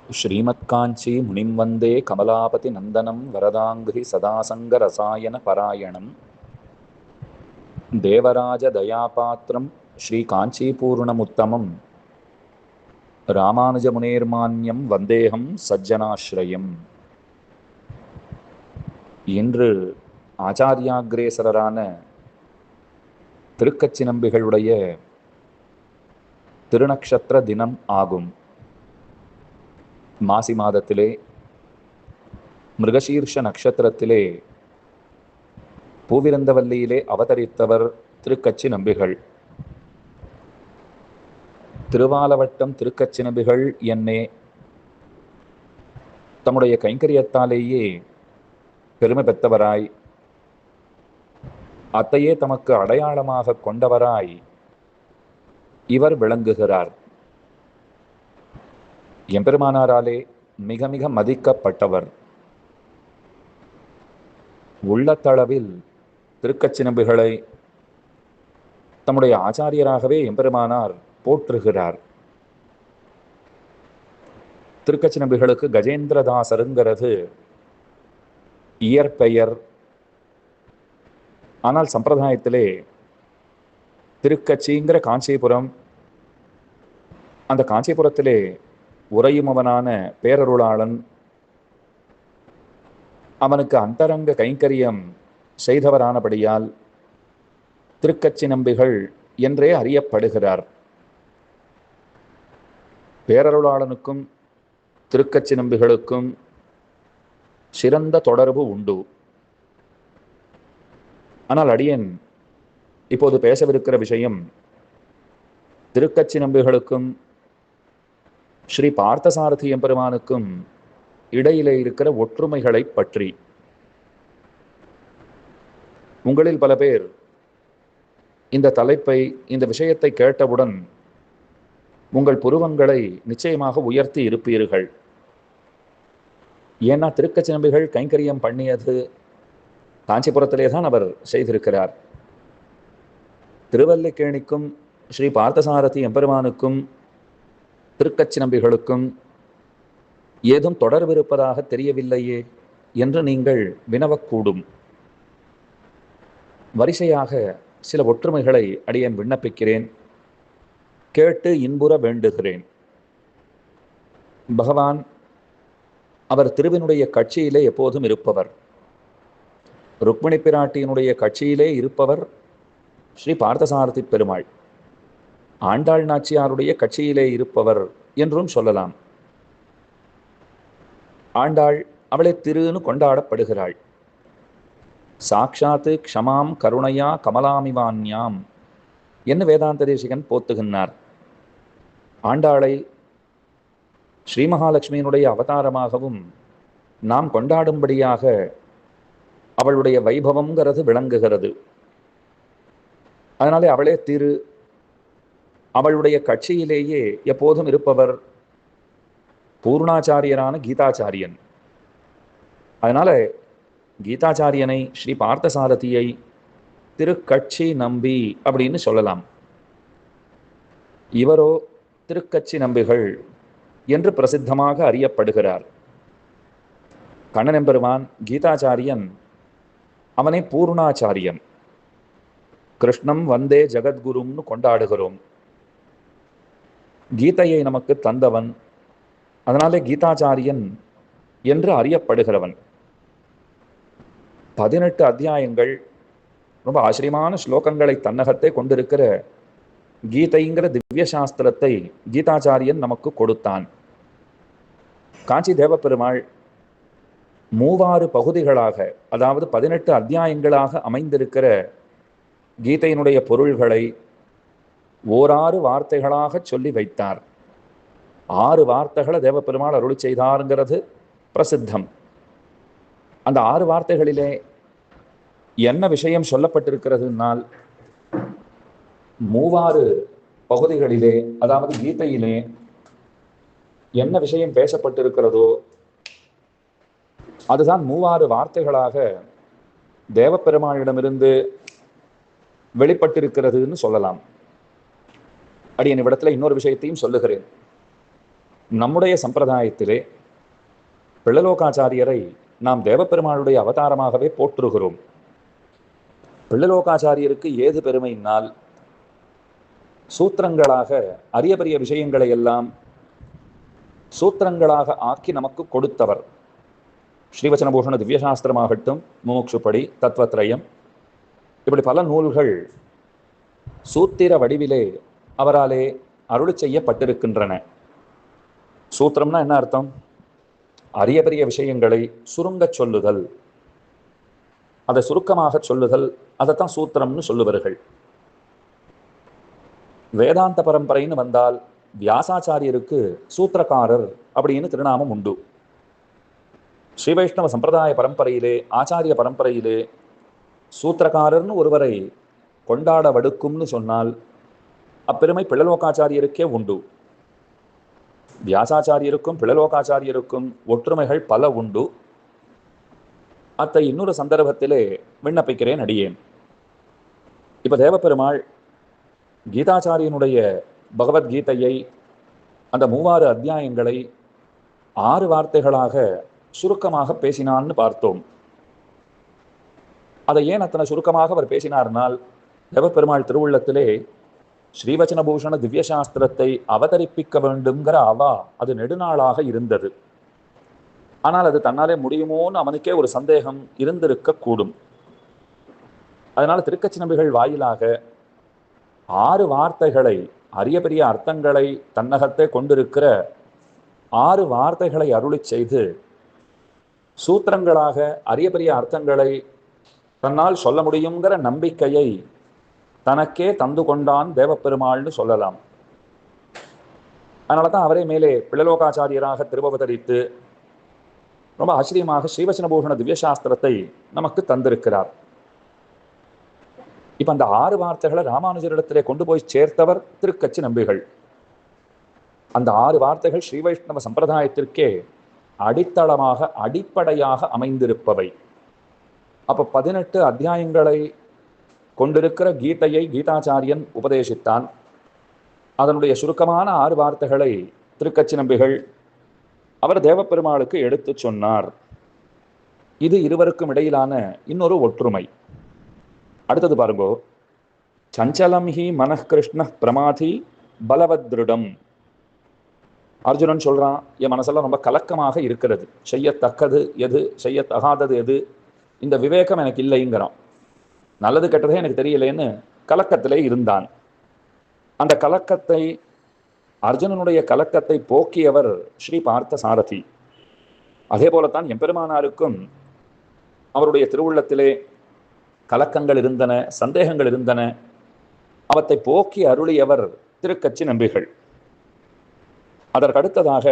श्रीमत्काञ्ची मुनिं वन्दे कमलापतिनन्दनं वरदाङ्घ्रि सदासङ्गरसायनपरायणं देवराजदयापात्रं श्रीकाञ्चीपूर्णमुत्तमं ராமானுஜமுனேர்மான்யம் வந்தேகம் சஜ்ஜனாஸ்ரயம். இன்று ஆச்சாரியாகிரேசரரான திருக்கச்சி நம்பிகளுடைய திருநக்ஷத்திர தினம் ஆகும். மாசி மாதத்திலே மிருகசீர்ஷ நட்சத்திரத்திலே பூவிருந்தவல்லியிலே அவதரித்தவர் திருக்கச்சி நம்பிகள். திருவாலவட்டம் திருக்கச்சி நம்பிகள் என்னே தம்முடைய கைங்கரியத்தாலேயே பெருமை பெற்றவராய், அத்தையே தமக்கு அடையாளமாக கொண்டவராய் இவர் விளங்குகிறார். எம்பெருமானாராலே மிக மிக மதிக்கப்பட்டவர். உள்ளத்தளவில் திருக்கச்சி நம்பிகளை தம்முடைய ஆச்சாரியராகவே எம்பெருமானார் போற்றுகிறார். திருக்கச்சி நம்பிகளுக்கு கஜேந்திரதாசருங்கிறது இயற்பெயர். ஆனால் சம்பிரதாயத்திலே திருக்கச்சிங்கிற காஞ்சிபுரம், அந்த காஞ்சிபுரத்திலே உறையுமவனான பேரருளாளன், அவனுக்கு அந்தரங்க கைங்கரியம் செய்தவரானபடியால் திருக்கச்சி நம்பிகள் என்றே அறியப்படுகிறார். பேரருளாளனுக்கும் திருக்கச்சி நம்பிகளுக்கும் சிறந்த தொடர்பு உண்டு. ஆனால் அடியேன் இப்போது பேசவிருக்கிற விஷயம் திருக்கச்சி நம்பிகளுக்கும் ஸ்ரீ பார்த்தசாரதி எம்பெருமானுக்கும் இடையிலே இருக்கிற ஒற்றுமைகளை பற்றி. உங்களில் பல பேர் இந்த தலைப்பை, இந்த விஷயத்தை கேட்டவுடன் உங்கள் புருவங்களை நிச்சயமாக உயர்த்தி இருப்பீர்கள். ஏன்னா திருக்கச்சி நம்பிகள் கைங்கரியம் பண்ணியது காஞ்சிபுரத்திலே தான் அவர் செய்திருக்கிறார். திருவல்லிக்கேணிக்கும் ஸ்ரீ பார்த்தசாரதி எம்பெருமானுக்கும் திருக்கச்சி நம்பிகளுக்கும் ஏதும் தொடர்பிருப்பதாக தெரியவில்லையே என்று நீங்கள் வினவக்கூடும். வரிசையாக சில ஒற்றுமைகளை அடியேன் விண்ணப்பிக்கிறேன், கேட்டு இன்புற வேண்டுகிறேன். பகவான் அவர் திருவினுடைய கட்சியிலே எப்போதும் இருப்பவர். ருக்மிணி பிராட்டியினுடைய கட்சியிலே இருப்பவர் ஸ்ரீ பார்த்தசாரதி பெருமாள். ஆண்டாள் நாச்சியாருடைய கட்சியிலே இருப்பவர் என்றும் சொல்லலாம். ஆண்டாள் அவளை திருன்னு கொண்டாடப்படுகிறாள். சாக்ஷாத்து க்ஷமாம் கருணையா கமலாமிவான்யாம் என்று வேதாந்த தேசிகன் போத்துகின்றார். ஆண்டாளை ஸ்ரீ மகாலட்சுமியினுடைய அவதாரமாகவும் நாம் கொண்டாடும்படியாக அவளுடைய வைபவங்கிறது விளங்குகிறது. அதனாலே அவளே திரு, அவளுடைய கட்சியிலேயே எப்போதும் இருப்பவர் பூர்ணாச்சாரியரான கீதாச்சாரியன். அதனால கீதாச்சாரியனை, ஸ்ரீ பார்த்தசாரதியை திருக்கட்சி நம்பி அப்படின்னு சொல்லலாம். இவரோ திருக்கச்சி நம்பிகள் என்று பிரசித்தமாக அறியப்படுகிறார். கண்ணன் எம்பெருமான் கீதாச்சாரியன், அவனை பூர்ணாச்சாரியன். கிருஷ்ணம் வந்தே ஜகத்குரும்னு கொண்டாடுகிறோம். கீதையை நமக்கு தந்தவன், அதனாலே கீதாச்சாரியன் என்று அறியப்படுகிறவன். 18 அத்தியாயங்கள், ரொம்ப ஆச்சரியமான ஸ்லோகங்களை தன்னகத்தை கொண்டிருக்கிற கீதைங்கிற திவ்ய சாஸ்திரத்தை கீதாச்சாரியன் நமக்கு கொடுத்தான். காஞ்சி தேவப்பெருமாள் 3 பகுதிகளாக, அதாவது 18 அத்தியாயங்களாக அமைந்திருக்கிற கீதையினுடைய பொருள்களை 6 வார்த்தைகளாக சொல்லி வைத்தார். 6 வார்த்தைகளை தேவப்பெருமாள் அருளி செய்தாருங்கிறது பிரசித்தம். அந்த 6 வார்த்தைகளிலே என்ன விஷயம் சொல்லப்பட்டிருக்கிறதுனால், 3 பகுதிகளிலே, அதாவது கீதையிலே என்ன விஷயம் பேசப்பட்டிருக்கிறதோ அதுதான் 3 வார்த்தைகளாக தேவப்பெருமானிடமிருந்து வெளிப்பட்டிருக்கிறதுன்னு சொல்லலாம். அடியன் இவ்விடத்துல இன்னொரு விஷயத்தையும் சொல்லுகிறேன். நம்முடைய சம்பிரதாயத்திலே பிள்ளலோகாச்சாரியரை நாம் தேவப்பெருமாளுடைய அவதாரமாகவே போற்றுகிறோம். பிள்ளலோகாச்சாரியருக்கு ஏது பெருமையினால் சூத்திரங்களாக அரிய பெரிய விஷயங்களை எல்லாம் சூத்திரங்களாக ஆக்கி நமக்கு கொடுத்தவர். ஸ்ரீவச்சனபூஷண திவ்யசாஸ்திரமாகட்டும், முமுட்சுப்படி, தத்துவத்ரயம், இப்படி பல நூல்கள் சூத்திர வடிவிலே அவராலே அருளி செய்யப்பட்டிருக்கின்றன. சூத்திரம்னா என்ன அர்த்தம்? அரிய பெரிய விஷயங்களை சுருங்க சொல்லுதல், அதை சுருக்கமாக சொல்லுதல், அதைத்தான் சூத்திரம்னு சொல்லுவார்கள். வேதாந்த பரம்பரைன்னு வந்தால் வியாசாச்சாரியருக்கு சூத்திரக்காரர் அப்படின்னு திருநாமம் உண்டு. ஸ்ரீ வைஷ்ணவ சம்பிரதாய பரம்பரையிலே, ஆச்சாரிய பரம்பரையிலே சூத்திரக்காரர்னு ஒருவரை கொண்டாட வடுக்கும்னு சொன்னால் அப்பெருமை பிள்ளலோகாச்சாரியருக்கே உண்டு. வியாசாச்சாரியருக்கும் பிள்ளலோகாச்சாரியருக்கும் ஒற்றுமைகள் பல உண்டு. அத்தை இன்னொரு சந்தர்ப்பத்திலே விண்ணப்பிக்கிறேன் அடியேன். இப்ப தேவப்பெருமாள் கீதாச்சாரியனுடைய பகவத்கீதையை, அந்த 36 அத்தியாயங்களை 6 வார்த்தைகளாக சுருக்கமாக பேசினான்னு பார்த்தோம். அதை ஏன் அத்தனை சுருக்கமாக அவர் பேசினார்னால், தேவப்பெருமாள் திருவுள்ளத்திலே ஸ்ரீவச்சனபூஷண திவ்யசாஸ்திரத்தை அவதரிப்பிக்க வேண்டும்ங்கிற அவா அது நெடுநாளாக இருந்தது. ஆனால் அது தன்னாலே முடியுமோன்னு அவனுக்கே ஒரு சந்தேகம் இருந்திருக்க கூடும். அதனால திருக்கச்சி நம்பிகள் வாயிலாக 6 வார்த்தைகளை, அரிய பெரிய அர்த்தங்களை தன்னகத்தை கொண்டிருக்கிற 6 வார்த்தைகளை அருளி செய்து சூத்திரங்களாக அரிய பெரிய அர்த்தங்களை தன்னால் சொல்ல முடியுங்கிற நம்பிக்கையை தனக்கே தந்து கொண்டான் தேவப்பெருமாள்னு சொல்லலாம். அதனால தான் அவரே மேலே பிள்ளலோகாச்சாரியராக திருவவதரித்து ரொம்ப ஆச்சரியமாக ஸ்ரீவச்சனபூஷண திவ்யசாஸ்திரத்தை நமக்கு தந்திருக்கிறார். இப்ப அந்த 6 வார்த்தைகளை ராமானுஜரிடத்திலே கொண்டு போய் சேர்த்தவர் திருக்கச்சி நம்பிகள். அந்த 6 வார்த்தைகள் ஸ்ரீ வைஷ்ணவ சம்பிரதாயத்திற்கே அடித்தளமாக, அடிப்படையாக அமைந்திருப்பவை. அப்ப 18 அத்தியாயங்களை கொண்டிருக்கிற கீதையை கீதாச்சாரியன் உபதேசித்தான். அதனுடைய சுருக்கமான 6 வார்த்தைகளை திருக்கச்சி நம்பிகள் அவர் தேவப்பெருமாளுக்கு எடுத்து சொன்னார். இது இருவருக்கும் இடையிலான இன்னொரு ஒற்றுமை. அடுத்தது பாருங்கோ, சஞ்சலம் ஹி மனகிருஷ்ண பிரமாதி பலவத்ருடம். அர்ஜுனன் சொல்றான், என் மனசெல்லாம் ரொம்ப கலக்கமாக இருக்கிறது, செய்யத்தக்கது எது, செய்யத்தகாதது எது, இந்த விவேகம் எனக்கு இல்லைங்கிறான். நல்லது கெட்டதே எனக்கு தெரியலேன்னு கலக்கத்திலே இருந்தான். அந்த கலக்கத்தை, அர்ஜுனனுடைய கலக்கத்தை போக்கியவர் ஸ்ரீ பார்த்த சாரதி. அதே போலத்தான் எம்பெருமானாருக்கும் அவருடைய திருவுள்ளத்திலே கலக்கங்கள் இருந்தன, சந்தேகங்கள் இருந்தன. அவற்றை போக்கி அருளியவர் திருக்கச்சி நம்பிகள். அதற்கடுத்ததாக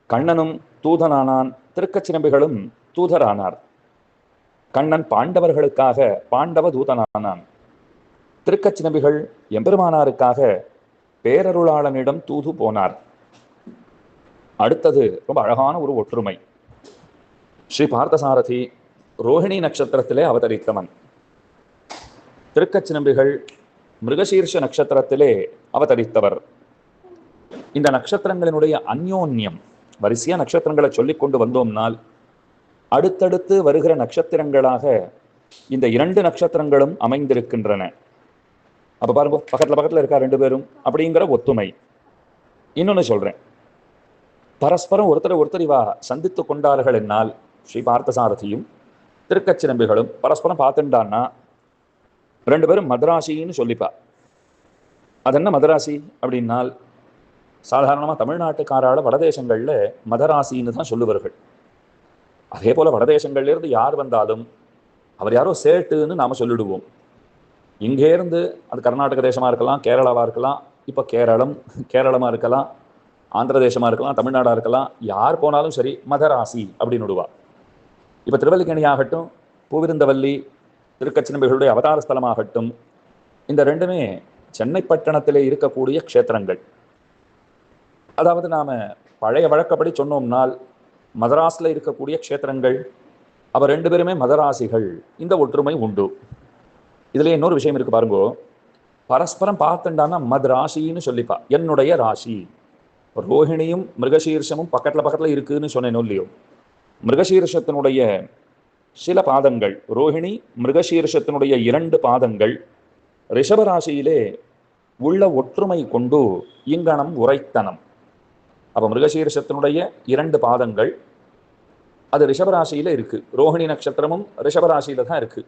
கண்ணனும் தூதனானான், திருக்கச்சி நம்பிகளும் தூதரானார். கண்ணன் பாண்டவர்களுக்காக பாண்டவ தூதனானான். திருக்கச்சி நம்பிகள் எம்பெருமானாருக்காக பேரருளாளனிடம் தூது போனார். அடுத்தது ரொம்ப அழகான ஒரு ஒற்றுமை. ஸ்ரீ பார்த்தசாரதி ரோஹிணி நட்சத்திரத்திலே அவதரித்தவன். திருக்கச்சி நம்பிகள் மிருகசீர்ஷ நட்சத்திரத்திலே அவதரித்தவர். இந்த நட்சத்திரங்களினுடைய அந்யோன்யம், வரிசையா நட்சத்திரங்களை சொல்லிக் கொண்டு வந்தோம்னால் அடுத்தடுத்து வருகிற நட்சத்திரங்களாக இந்த 2 நட்சத்திரங்களும் அமைந்திருக்கின்றன. அப்ப பாருங்க, பக்கத்துல இருக்கா 2 பேரும் அப்படிங்கிற ஒத்துமை. இன்னொன்னு சொல்றேன், பரஸ்பரம் ஒருத்தர் இவா சந்தித்து கொண்டார்கள் என்னால் ஸ்ரீ பார்த்தசாரதியும் திருக்கச்சி நம்பிகளும் பரஸ்பரம் பார்த்துட்டான்னா 2 பேரும் மதராசின்னு சொல்லிப்பா. அது என்ன மதராசி அப்படின்னால், சாதாரணமாக தமிழ்நாட்டுக்காரால வடதேசங்கள்ல மதராசின்னு தான் சொல்லுவார்கள். அதே போல வடதேசங்கள்லேருந்து யார் வந்தாலும் அவர் யாரோ சேட்டுன்னு நாம சொல்லிடுவோம். இங்கேருந்து அது கர்நாடக தேசமா இருக்கலாம், கேரளாவா இருக்கலாம், இப்போ கேரளமா இருக்கலாம், ஆந்திர தேசமா இருக்கலாம், தமிழ்நாடா இருக்கலாம், யார் போனாலும் சரி மதராசி அப்படின்னு விடுவா. இப்போ திருவல்லிக்கேணி ஆகட்டும், பூவிருந்தவல்லி, திருக்கச்சி நம்பிகளுடைய அவதார ஸ்தலமாகட்டும், இந்த 2மே சென்னை பட்டணத்திலே இருக்கக்கூடிய க்ஷேத்திரங்கள். அதாவது நாம பழைய வழக்கப்படி சொன்னோம்னால் மதராஸ்ல இருக்கக்கூடிய க்ஷேத்திரங்கள், அவ 2 பேருமே மதராசிகள். இந்த ஒற்றுமை உண்டு. இதுல இன்னொரு விஷயம் இருக்கு பாருங்கோ, பரஸ்பரம் பார்த்துட்டான்னா மத் ராசின்னு சொல்லிப்பா, என்னுடைய ராசி. ரோஹிணியும் மிருகசீர்ஷமும் பக்கத்துல பக்கத்துல இருக்குன்னு சொன்னேனோ இல்லையோ, மிருகசீர்ஷத்தினுடைய சில பாதங்கள், ரோஹிணி மிருகசீர்ஷத்தினுடைய 2 பாதங்கள் ரிஷபராசியிலே உள்ள ஒற்றுமை கொண்டு இங்கனம் உரைத்தனம். அப்ப மிருகசீர்ஷத்தினுடைய 2 பாதங்கள் அது ரிஷபராசியில இருக்கு. ரோஹிணி நட்சத்திரமும் ரிஷபராசியில தான் இருக்கு.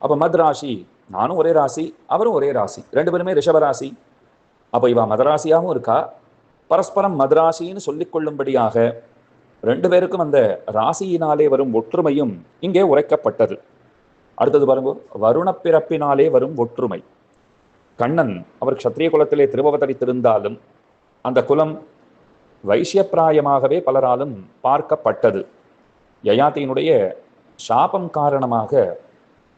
அப்ப மத் ராசி, நானும் ஒரே ராசி, அவரும் ஒரே ராசி, 2 பேருமே ரிஷபராசி. அப்ப இவ மதராசியாகவும் இருக்கா, பரஸ்பரம் மதராசின்னு சொல்லிக் கொள்ளும்படியாக 2 பேருக்கும் அந்த ராசியினாலே வரும் ஒற்றுமையும் இங்கே உரைக்கப்பட்டது. அடுத்தது பாருங்க, வருண பிறப்பினாலே வரும் ஒற்றுமை. கண்ணன் அவர் க்ஷத்ரிய குலத்திலே திருவவதரித்திருந்தாலும் அந்த குலம் வைசியப்பிராயமாகவே பலராலும் பார்க்கப்பட்டது. யயாதியினுடைய சாபம் காரணமாக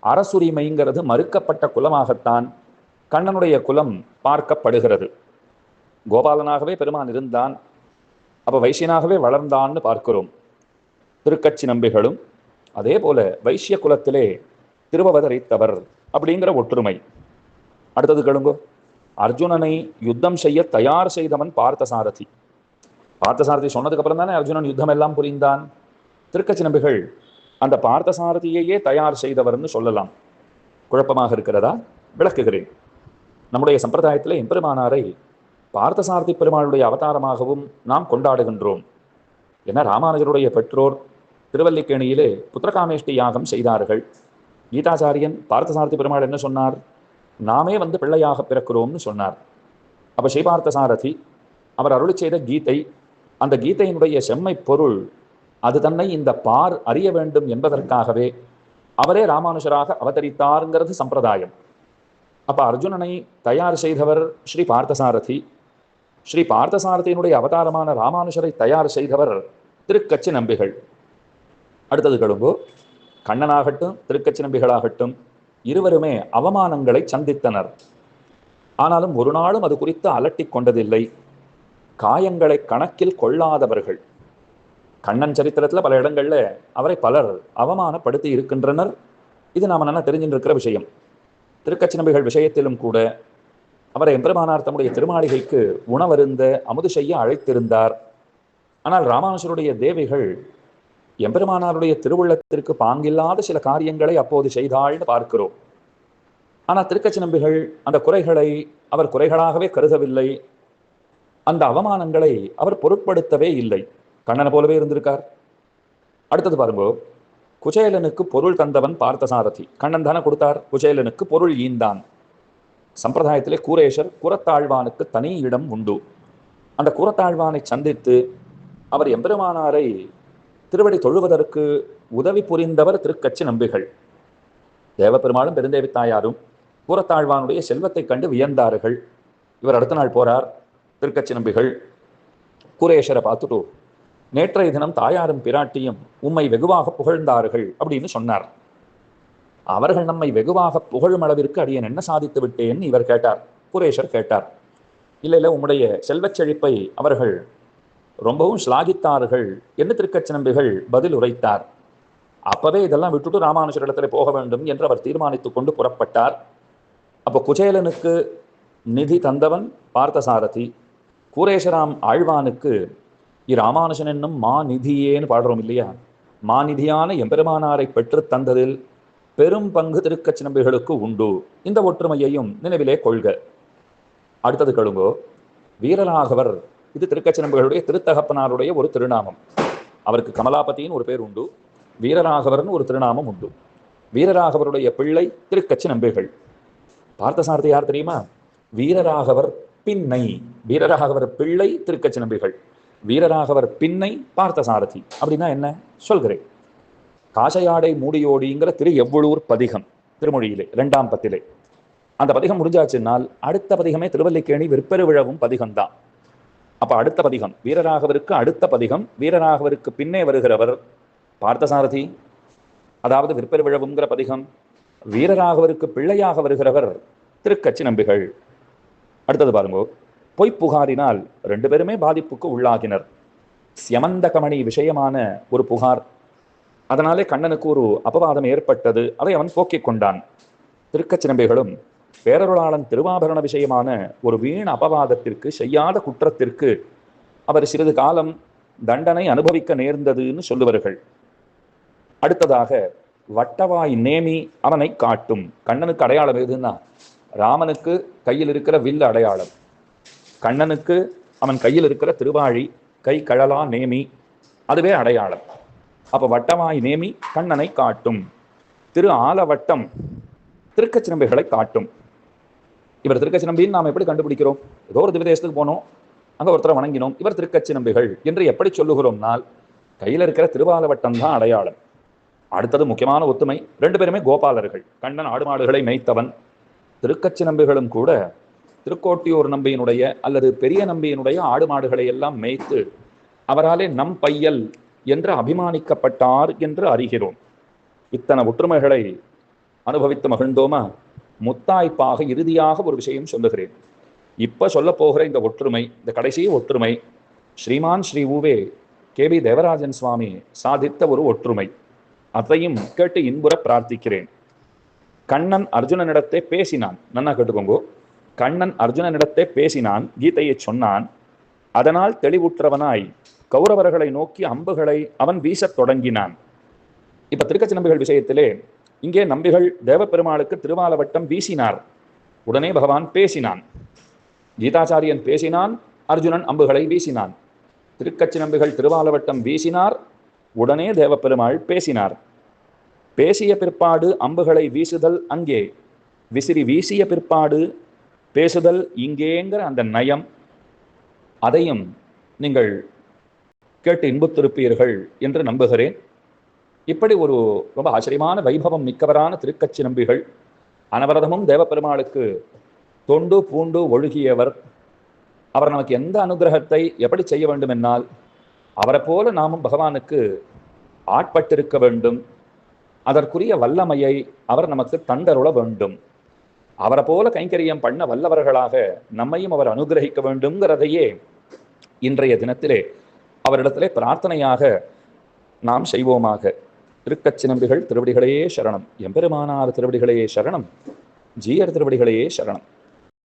அரசுரிமைங்கிறது மறுக்கப்பட்ட குலமாகத்தான் கண்ணனுடைய குலம் பார்க்கப்படுகிறது. கோபாலனாகவே பெருமான் இருந்தான், அப்ப வைசியனாகவே வளர்ந்தான்னு பார்க்கிறோம். திருக்கச்சி நம்பிகளும் அதே போல வைசிய குலத்திலே திருவவதரித்தவர் அப்படிங்கிற ஒற்றுமை. அடுத்தது கேளுங்கோ, அர்ஜுனனை யுத்தம் செய்ய தயார் செய்தவன் பார்த்தசாரதி. பார்த்தசாரதி சொன்னதுக்கு அப்புறம் தானே அர்ஜுனன் யுத்தம் எல்லாம் புரிந்தான். திருக்கச்சி நம்பிகள் அந்த பார்த்தசாரதியையே தயார் செய்தவர்னு சொல்லலாம். குழப்பமாக இருக்கிறதா? விளக்குகிறேன். நம்முடைய சம்பிரதாயத்திலே எம்பெருமானாரை பார்த்தசாரதி பெருமாளுடைய அவதாரமாகவும் நாம் கொண்டாடுகின்றோம். ஏன்னா ராமானுஜருடைய பெற்றோர் திருவல்லிக்கேணியிலே புத்திரகாமேஷ்டி யாகம் செய்தார்கள். கீதாச்சாரியன் பார்த்தசாரதி பெருமாள் என்ன சொன்னார்? நாமே வந்து பிள்ளையாக பிறக்கிறோம்னு சொன்னார். அப்ப ஸ்ரீபார்த்தசாரதி அவர் அருளி செய்த கீதை, அந்த கீதையினுடைய செம்மை பொருள் அது தன்னை இந்த பார் அறிய வேண்டும் என்பதற்காகவே அவரே ராமானுஜராக அவதரித்தாருங்கிறது சம்பிரதாயம். அப்ப அர்ஜுனனை தயார் செய்தவர் ஸ்ரீ பார்த்தசாரதி, ஸ்ரீ பார்த்தசாரதியினுடைய அவதாரமான ராமானுஜரை தயார் செய்தவர் திருக்கச்சி நம்பிகள். அடுத்தது கடுங்கோ, கண்ணனாகட்டும் திருக்கச்சி நம்பிகளாகட்டும் இருவருமே அவமானங்களை சந்தித்தனர். ஆனாலும் ஒரு நாளும் அது குறித்து அலட்டிக் கொண்டதில்லை. காயங்களை கணக்கில் கொள்ளாதவர்கள். கண்ணன் சரித்திரத்துல பல இடங்கள்ல அவரை பலர் அவமானப்படுத்தி இருக்கின்றனர். இது நாம நல்லா தெரிஞ்சுட்டு இருக்கிற விஷயம். திருக்கச்சி நம்பிகள் விஷயத்திலும் கூட அவரை எம்பெருமானார் தம்முடைய திருமாளிகைக்கு உணவருந்த அமுது செய்ய அழைத்திருந்தார். ஆனால் ராமானுஜருடைய தேவிகள் எம்பெருமானாருடைய திருவுள்ளத்திற்கு பாங்கில்லாத சில காரியங்களை அப்போது செய்தாள்னு பார்க்கிறோம். ஆனால் திருக்கச்சி நம்பிகள் அந்த குறைகளை அவர் குறைகளாகவே கருதவில்லை. அந்த அவமானங்களை அவர் பொருட்படுத்தவே இல்லை. கண்ணனை போலவே இருந்திருக்கார். அடுத்தது பாருங்க, குச்சேலனுக்கு பொருள் தந்தவன் பார்த்தசாரதி. கண்ணன் தானே கொடுத்தார், குச்சேலனுக்கு பொருள் ஈந்தான். சம்பிரதாயத்திலே கூரேஷர் கூரத்தாழ்வானுக்கு தனி இடம் உண்டு. அந்த கூரத்தாழ்வானை சந்தித்து அவர் எம்பெருமானாரை திருவடி தொழுவதற்கு உதவி புரிந்தவர் திருக்கச்சி நம்பிகள். தேவபெருமாளும் பெருந்தேவி தாயாரும் கூரத்தாழ்வானுடைய செல்வத்தை கண்டு வியந்தார்கள். இவர் அடுத்த நாள் போறார். திருக்கச்சி நம்பிகள் கூரேஷரை பார்த்துட்டு, நேற்றைய தினம் தாயாரும் பிராட்டியும் உம்மை வெகுவாக புகழ்ந்தார்கள் அப்படின்னு சொன்னார். அவர்கள் நம்மை வெகுவாக புகழும் அளவிற்கு அடியேன் என்ன சாதித்து விட்டேன் இவர் கேட்டார். குரேஷர் கேட்டார். இல்லை உம்முடைய செல்வச் செழிப்பை அவர்கள் ரொம்பவும் ஸ்லாகித்தார்கள் என்று திருக்கச்சி நம்பிகள் பதில் உரைத்தார். அப்பவே இதெல்லாம் விட்டுட்டு ராமானுஜரிடத்தில் போக வேண்டும் என்று அவர் தீர்மானித்துக் கொண்டு புறப்பட்டார். அப்போ குச்சேலனுக்கு நிதி தந்தவன் பார்த்தசாரதி. கூரேஷராம் ஆழ்வானுக்கு இராமானுஜன் என்னும் மாநிதியேன்னு பாடுறோம் இல்லையா, மாநிதியான எம்பெருமானாரை பெற்று தந்ததில் பெரும் பங்கு திருக்கச்சி நம்பிகளுக்கு உண்டு. இந்த ஒற்றுமையையும் நினைவிலே கொள்க. அடுத்தது கழுங்கோ, வீரராகவர். இது திருக்கச்சி நம்பிகளுடைய திருத்தகப்பனாருடைய ஒரு திருநாமம். அவருக்கு கமலாபதியின் ஒரு பேர் உண்டு, வீரராகவர்னு ஒரு திருநாமம் உண்டு. வீரராகவருடைய பிள்ளை திருக்கச்சி நம்பிகள். பார்த்தசாரதி யார் தெரியுமா? வீரராகவர் பின்னை. வீரராகவர் பிள்ளை திருக்கச்சி நம்பிகள், வீரராகவர் பின்னை பார்த்தசாரதி. அப்படின்னா என்ன சொல்கிறேன். காசையாடை மூடியோடிங்கிற திரு எவ்வளூர் பதிகம் திருமொழியிலே 2ஆம் பத்திலே. அந்த பதிகம் முடிஞ்சாச்சுன்னால் அடுத்த பதிகமே திருவல்லிக்கேணி விற்பெருவிழவும் பதிகம்தான். அப்ப அடுத்த பதிகம் வீரராகவருக்கு அடுத்த பதிகம், வீரராகவருக்கு பின்னே வருகிறவர் பார்த்தசாரதி, அதாவது விற்பெருவிழவுங்கிற பதிகம். வீரராகவருக்கு பிள்ளையாக வருகிறவர் திருக்கச்சி நம்பிகள். அடுத்தது பாருங்கோ, பொய்ப்புகாரினால் 2 பேருமே பாதிப்புக்கு உள்ளாகினர். சியமந்தகமணி விஷயமான ஒரு புகார், அதனாலே கண்ணனுக்கு ஒரு அபவாதம் ஏற்பட்டது. அதை அவன் போக்கிக் கொண்டான். திருக்கச்சி நம்பிகளும் பேரருளாளன் திருவாபரண விஷயமான ஒரு வீண் அபவாதத்திற்கு, செய்யாத குற்றத்திற்கு அவர் சிறிது காலம் தண்டனை அனுபவிக்க நேர்ந்ததுன்னு சொல்லுவார்கள். அடுத்ததாக வட்டவாய் நேமி அவனை காட்டும். கண்ணனுக்கு அடையாளம் எதுன்னா ராமனுக்கு கையில் இருக்கிற வில் அடையாளம், கண்ணனுக்கு அவன் கையில் இருக்கிற திருவாழி, கை கழலா நேமி, அதுவே அடையாளம். அப்ப வட்டவாய் நேமி கண்ணனை காட்டும். திரு ஆலவட்டம் திருக்கச்சினம்பிகளை காட்டும். இவர் திருக்கச்சினம்பின்னு நாம் எப்படி கண்டுபிடிக்கிறோம்? ஏதோ ஒரு திவ்யதேசத்துக்கு போனோம், அங்க ஒருத்தரை வணங்கினோம், இவர் திருக்கச்சினம்பிகள் என்று எப்படி சொல்லுகிறோம்னால் கையில் இருக்கிற திருவாலவட்டம் தான் அடையாளம். அடுத்தது முக்கியமான ஒத்துமை, ரெண்டு பேருமே கோபாலர்கள். கண்ணன் ஆடு மாடுகளை மேய்த்தவன், திருக்கச்சினம்பிகளும் கூட திருக்கோட்டியூர் நம்பியினுடைய அல்லது பெரிய நம்பியினுடைய ஆடு மாடுகளை எல்லாம் மேய்த்து அவராலே நம் பையல் என்று அபிமானிக்கப்பட்டார் என்று அறிகிறோம். இத்தனை ஒற்றுமைகளை அனுபவித்து மகிழ்ந்தோமா? முத்தாய்ப்பாக இறுதியாக ஒரு விஷயம் சொல்லுகிறேன். இப்ப சொல்ல போகிற இந்த ஒற்றுமை, இந்த கடைசி ஒற்றுமை ஸ்ரீமான் ஸ்ரீ ஊவே கேபி தேவராஜன் சுவாமி சாதித்த ஒரு ஒற்றுமை. அதையும் கேட்டு இன்புற பிரார்த்திக்கிறேன். கண்ணன் அர்ஜுனனிடத்தை பேசினான். நன்னா கேட்டுக்கோங்கோ. கண்ணன் அர்ஜுனனிடத்தை பேசினான், கீதையை சொன்னான். அதனால் தெளிவுற்றவனாய் கௌரவர்களை நோக்கி அம்புகளை அவன் வீசத் தொடங்கினான். இப்ப திருக்கச்சி நம்பிகள் விஷயத்திலே இங்கே நம்பிகள் தேவப்பெருமாளுக்கு திருவாலவட்டம் வீசினார். உடனே பகவான் பேசினான். கீதாச்சாரியன் பேசினான், அர்ஜுனன் அம்புகளை வீசினான். திருக்கச்சி நம்பிகள் திருவாலவட்டம் வீசினார், உடனே தேவப்பெருமாள் பேசினார். பேசிய பிற்பாடு அம்புகளை வீசுதல் அங்கே, விசிறி வீசிய பிற்பாடு பேசுதல் இங்கேங்கிற அந்த நயம், அதையும் நீங்கள் கேட்டு இன்புத்திருப்பீர்கள் என்று நம்புகிறேன். இப்படி ஒரு ரொம்ப ஆச்சரியமான வைபவம் மிக்கவரான திருக்கச்சி நம்பிகள் அனவரதமும் தேவப்பெருமாளுக்கு தொண்டு பூண்டு ஒழுகியவர். அவர் நமக்கு எந்த அனுகிரகத்தை எப்படி செய்ய வேண்டும் என்னால் அவரை போல நாமும் பகவானுக்கு ஆட்பட்டிருக்க வேண்டும். அதற்குரிய வல்லமையை அவர் நமக்கு தந்தருள வேண்டும். அவரை போல கைங்கரியம் பண்ண வல்லவர்களாக நம்மையும் அவர் அனுகிரகிக்க வேண்டும்ங்கிறதையே இன்றைய தினத்திலே அவரிடத்திலே பிரார்த்தனையாக நாம் செய்வோமாக. திருக்கச்சி நம்பிகள் திருவடிகளையே சரணம். எம்பெருமானார் திருவடிகளையே சரணம். ஜீயர் திருவடிகளையே சரணம்.